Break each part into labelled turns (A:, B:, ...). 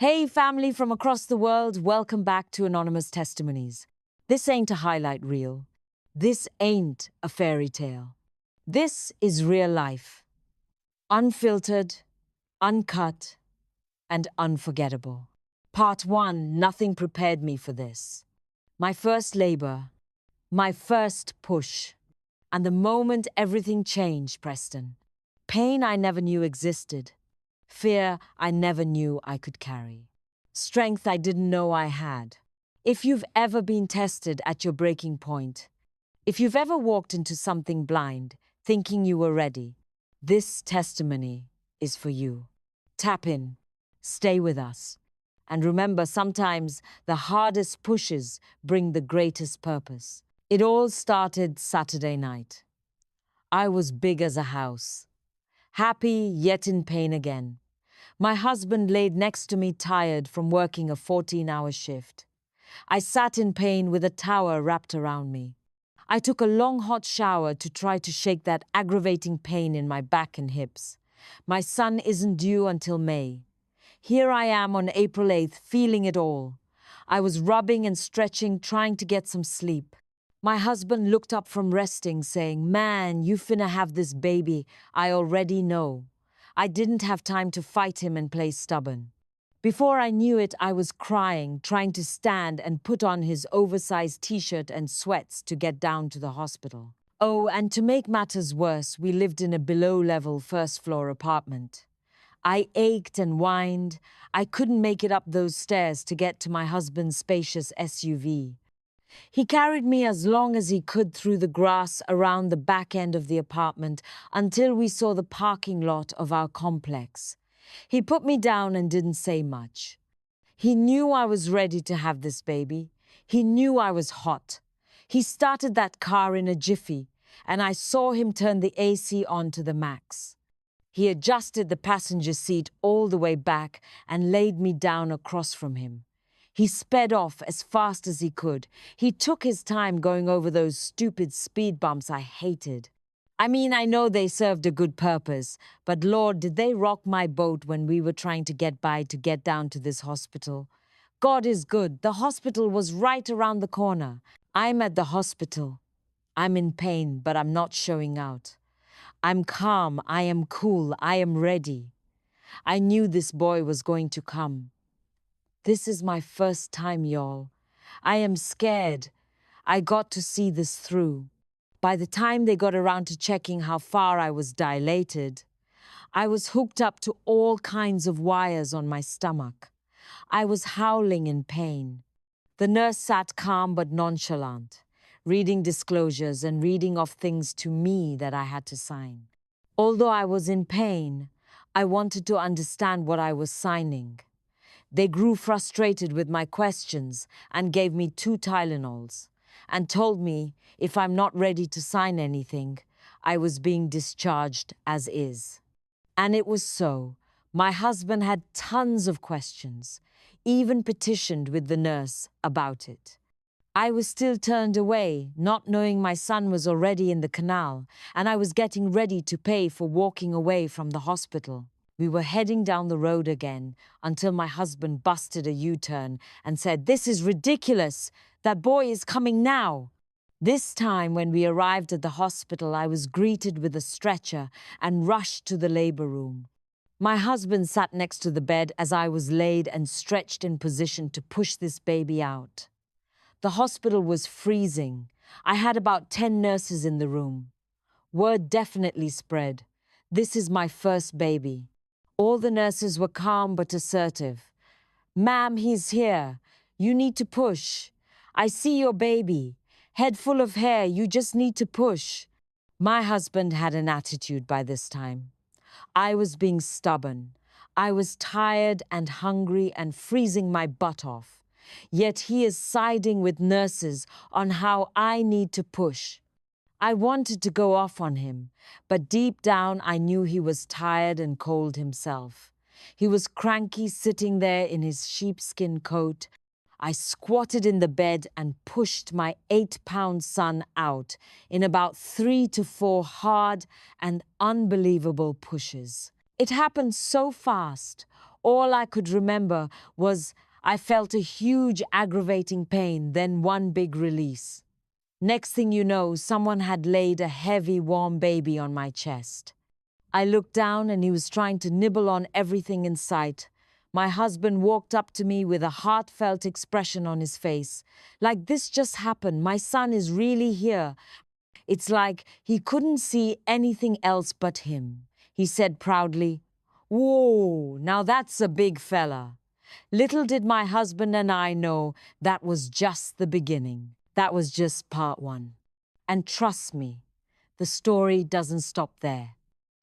A: Hey, family from across the world, welcome back to Anonymous Testimonies. This ain't a highlight reel. This ain't a fairy tale. This is real life. Unfiltered, uncut, and unforgettable. Part 1, nothing prepared me for this. My first labor, my first push, and the moment everything changed, Preston. Pain I never knew existed. Fear I never knew I could carry. Strength I didn't know I had. If you've ever been tested at your breaking point, if you've ever walked into something blind, thinking you were ready, this testimony is for you. Tap in, stay with us, and remember sometimes the hardest pushes bring the greatest purpose. It all started Saturday night. I was big as a house, happy yet in pain again. My husband laid next to me tired from working a 14-hour shift. I sat in pain with a towel wrapped around me. I took a long hot shower to try to shake that aggravating pain in my back and hips. My son isn't due until May. Here I am on April 8th, feeling it all. I was rubbing and stretching, trying to get some sleep. My husband looked up from resting, saying, "Man, you finna have this baby, I already know." I didn't have time to fight him and play stubborn. Before I knew it, I was crying, trying to stand and put on his oversized t-shirt and sweats to get down to the hospital. Oh, and to make matters worse, we lived in a below-level first-floor apartment. I ached and whined. I couldn't make it up those stairs to get to my husband's spacious SUV. He carried me as long as he could through the grass around the back end of the apartment until we saw the parking lot of our complex. He put me down and didn't say much. He knew I was ready to have this baby. He knew I was hot. He started that car in a jiffy, and I saw him turn the AC on to the max. He adjusted the passenger seat all the way back and laid me down across from him. He sped off as fast as he could. He took his time going over those stupid speed bumps I hated. I mean, I know they served a good purpose, but Lord, did they rock my boat when we were trying to get by to get down to this hospital. God is good. The hospital was right around the corner. I'm at the hospital. I'm in pain, but I'm not showing out. I'm calm. I am cool. I am ready. I knew this boy was going to come. This is my first time, y'all. I am scared. I got to see this through. By the time they got around to checking how far I was dilated, I was hooked up to all kinds of wires on my stomach. I was howling in pain. The nurse sat calm but nonchalant, reading disclosures and reading off things to me that I had to sign. Although I was in pain, I wanted to understand what I was signing. They grew frustrated with my questions and gave me 2 Tylenols and told me if I'm not ready to sign anything, I was being discharged as is. And it was so. My husband had tons of questions, even petitioned with the nurse about it. I was still turned away, not knowing my son was already in the canal, and I was getting ready to pay for walking away from the hospital. We were heading down the road again until my husband busted a U-turn and said, "This is ridiculous. That boy is coming now." This time when we arrived at the hospital, I was greeted with a stretcher and rushed to the labor room. My husband sat next to the bed as I was laid and stretched in position to push this baby out. The hospital was freezing. I had about 10 nurses in the room. Word definitely spread. This is my first baby. All the nurses were calm but assertive. "Ma'am, he's here. You need to push. I see your baby. Head full of hair, you just need to push." My husband had an attitude by this time. I was being stubborn. I was tired and hungry and freezing my butt off. Yet he is siding with nurses on how I need to push. I wanted to go off on him, but deep down I knew he was tired and cold himself. He was cranky, sitting there in his sheepskin coat. I squatted in the bed and pushed my 8-pound son out in about 3 to 4 hard and unbelievable pushes. It happened so fast. All I could remember was I felt a huge aggravating pain, then one big release. Next thing you know, someone had laid a heavy, warm baby on my chest. I looked down and he was trying to nibble on everything in sight. My husband walked up to me with a heartfelt expression on his face. Like this just happened. My son is really here. It's like he couldn't see anything else but him. He said proudly, "Whoa, now that's a big fella." Little did my husband and I know that was just the beginning. That was just part one. And trust me, the story doesn't stop there.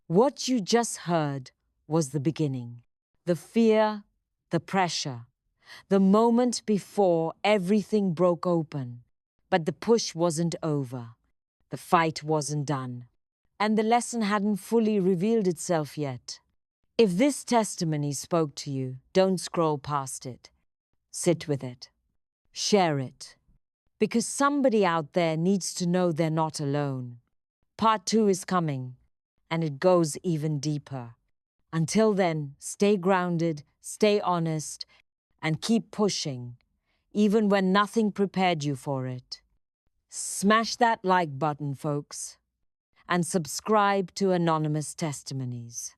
A: What you just heard was the beginning. The fear, the pressure, the moment before everything broke open. But the push wasn't over. The fight wasn't done. And the lesson hadn't fully revealed itself yet. If this testimony spoke to you, don't scroll past it. Sit with it. Share it. Because somebody out there needs to know they're not alone. Part 2 is coming, and it goes even deeper. Until then, stay grounded, stay honest, and keep pushing, even when nothing prepared you for it. Smash that like button, folks, and subscribe to Anonymous Testimonies.